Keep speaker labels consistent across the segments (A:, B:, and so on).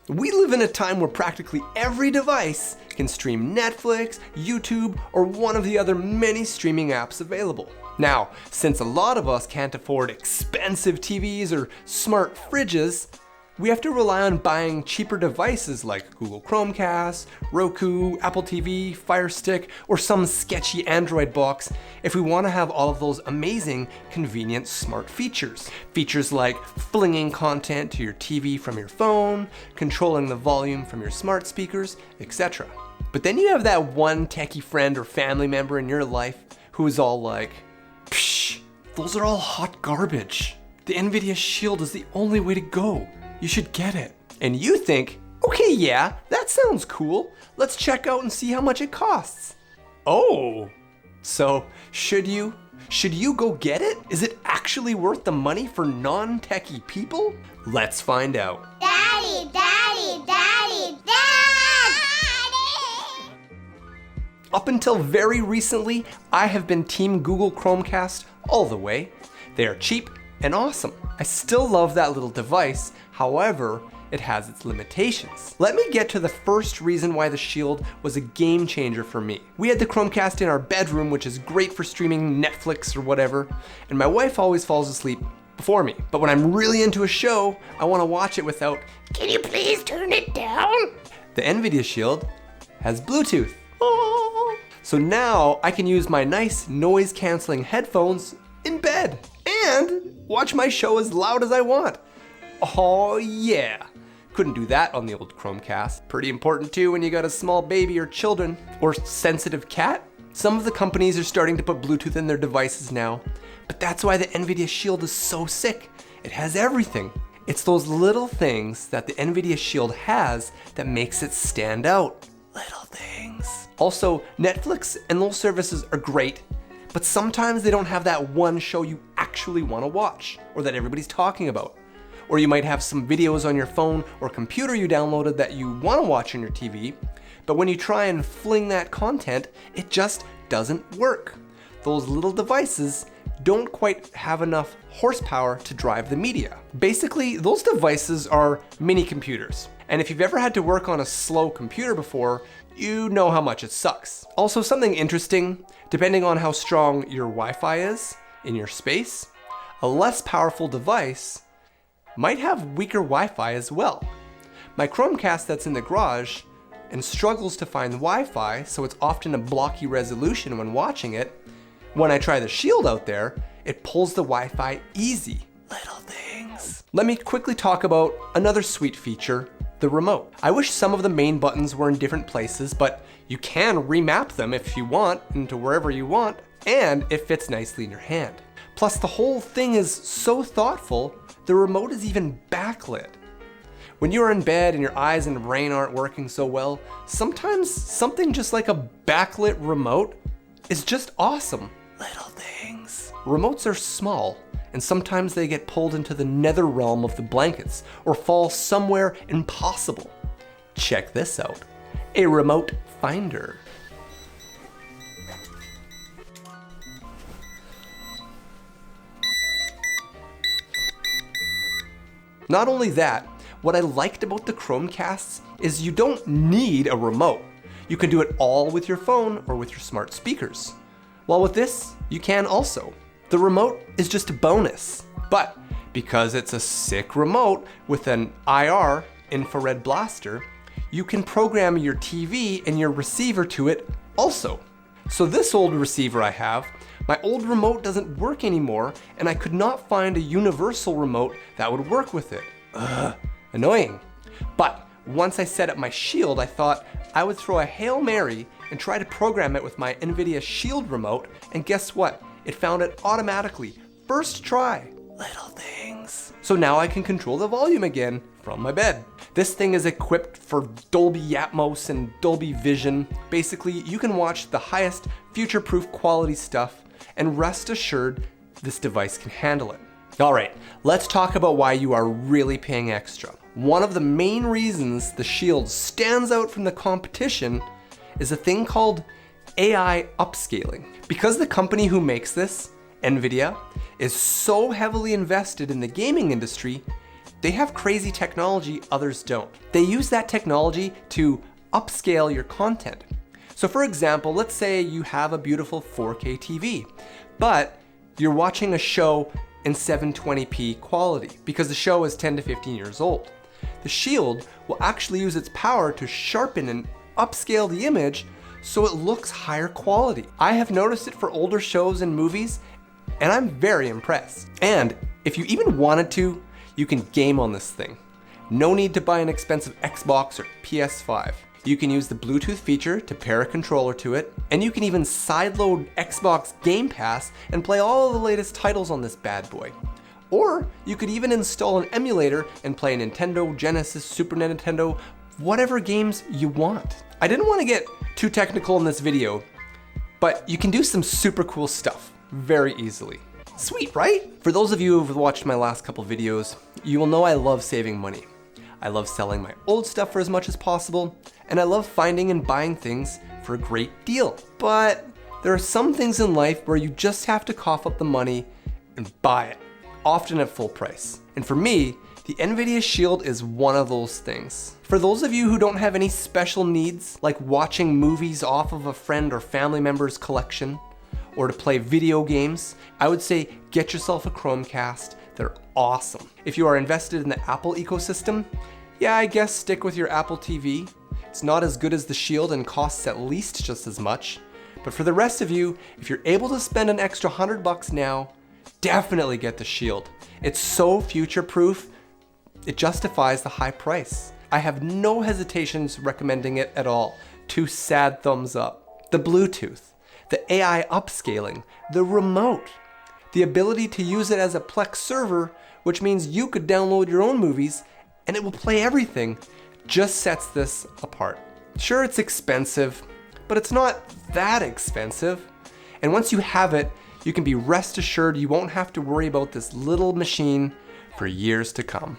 A: We live in a time where practically every device can stream Netflix, YouTube, or one of the other many streaming apps available. Now, since a lot of us can't afford expensive TVs or smart fridges, we have to rely on buying cheaper devices like Google Chromecast, Roku, Apple TV, Fire Stick, or some sketchy Android box if we want to have all of those amazing, convenient smart features. Features like flinging content to your TV from your phone, controlling the volume from your smart speakers, etc. But then you have that one techie friend or family member in your life who is all like, "Psh, those are all hot garbage. The Nvidia Shield is the only way to go. You should get it." And you think, okay, yeah, that sounds cool. Let's check out and see how much it costs. Oh, so should you? Should you go get it? Is it actually worth the money for non-techie people? Let's find out.
B: Daddy, Daddy, Daddy, Daddy!
A: Up until very recently, I have been Team Google Chromecast all the way. They are cheap and awesome. I still love that little device. However, it has its limitations. Let me get to the first reason why the Shield was a game changer for me. We had the Chromecast in our bedroom, which is great for streaming Netflix or whatever, and my wife always falls asleep before me. But when I'm really into a show, I want to watch it without, "Can you please turn it down?" The Nvidia Shield has Bluetooth. Oh. So now I can use my nice noise-canceling headphones in bed and watch my show as loud as I want. Oh yeah. Couldn't do that on the old Chromecast. Pretty important too when you got a small baby or children or sensitive cat. Some of the companies are starting to put Bluetooth in their devices now, but that's why the Nvidia Shield is so sick. It has everything. It's those little things that the Nvidia Shield has that makes it stand out. Little things. Also, Netflix and those services are great, but sometimes they don't have that one show you actually want to watch or that everybody's talking about. Or you might have some videos on your phone or computer you downloaded that you want to watch on your TV, but when you try and fling that content, it just doesn't work. Those little devices don't quite have enough horsepower to drive the media. Basically, those devices are mini computers. And if you've ever had to work on a slow computer before, you know how much it sucks. Also, something interesting, depending on how strong your Wi-Fi is in your space, a less powerful device might have weaker Wi-Fi as well. My Chromecast that's in the garage and struggles to find Wi-Fi, so it's often a blocky resolution when watching it. When I try the Shield out there, it pulls the Wi-Fi easy. Little things. Let me quickly talk about another sweet feature, the remote. I wish some of the main buttons were in different places, but you can remap them if you want into wherever you want, and it fits nicely in your hand. Plus, the whole thing is so thoughtful, the remote is even backlit. When you're in bed and your eyes and brain aren't working so well, sometimes something just like a backlit remote is just awesome. Little things. Remotes are small, and sometimes they get pulled into the nether realm of the blankets or fall somewhere impossible. Check this out. A remote finder. Not only that, what I liked about the Chromecasts is you don't need a remote. You can do it all with your phone or with your smart speakers. While with this, you can also. The remote is just a bonus, but because it's a sick remote with an IR, infrared blaster, you can program your TV and your receiver to it also. So this old receiver I have, my old remote doesn't work anymore, and I could not find a universal remote that would work with it. Annoying. But once I set up my Shield, I thought I would throw a Hail Mary and try to program it with my Nvidia Shield remote, and guess what? It found it automatically. First try. Little things. So now I can control the volume again from my bed. This thing is equipped for Dolby Atmos and Dolby Vision. Basically, you can watch the highest future-proof quality stuff, and rest assured, this device can handle it. All right, let's talk about why you are really paying extra. One of the main reasons the Shield stands out from the competition is a thing called AI upscaling. Because the company who makes this, Nvidia, is so heavily invested in the gaming industry, They have crazy technology others don't. They use that technology to upscale your content. So for example, let's say you have a beautiful 4K TV, but you're watching a show in 720p quality because the show is 10 to 15 years old. The Shield will actually use its power to sharpen and upscale the image so it looks higher quality. I have noticed it for older shows and movies, and I'm very impressed. And if you even wanted to, you can game on this thing. No need to buy an expensive Xbox or PS5. You can use the Bluetooth feature to pair a controller to it, and you can even sideload Xbox Game Pass and play all of the latest titles on this bad boy. Or you could even install an emulator and play Nintendo, Genesis, Super Nintendo, whatever games you want. I didn't want to get too technical in this video, but you can do some super cool stuff very easily. Sweet, right? For those of you who've watched my last couple videos, you will know I love saving money. I love selling my old stuff for as much as possible, and I love finding and buying things for a great deal. But there are some things in life where you just have to cough up the money and buy it, often at full price. And for me, the Nvidia Shield is one of those things. For those of you who don't have any special needs, like watching movies off of a friend or family member's collection, or to play video games, I would say get yourself a Chromecast. They're awesome. If you are invested in the Apple ecosystem, yeah, I guess stick with your Apple TV. It's not as good as the Shield and costs at least just as much. But for the rest of you, if you're able to spend an extra $100 now, definitely get the Shield. It's so future-proof, it justifies the high price. I have no hesitations recommending it at all. 2 sad thumbs up. The Bluetooth, the AI upscaling, the remote, the ability to use it as a Plex server, which means you could download your own movies and it will play everything, just sets this apart. Sure, it's expensive, but it's not that expensive. And once you have it, you can be rest assured you won't have to worry about this little machine for years to come.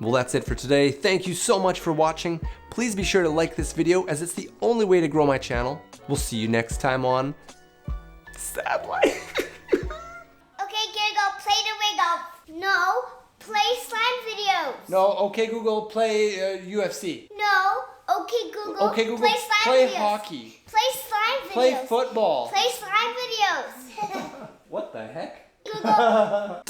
A: Well, that's it for today. Thank you so much for watching. Please be sure to like this video as it's the only way to grow my channel. We'll see you next time on Sad Life.
B: Okay, Google, play the wiggle. No, play slime videos.
A: No, okay Google, play UFC.
B: No, okay, Google,
A: Okay Google,
B: play slime
A: play
B: videos.
A: hockey.
B: Play slime videos.
A: Play football.
B: Play slime videos.
A: What the heck?
B: Google,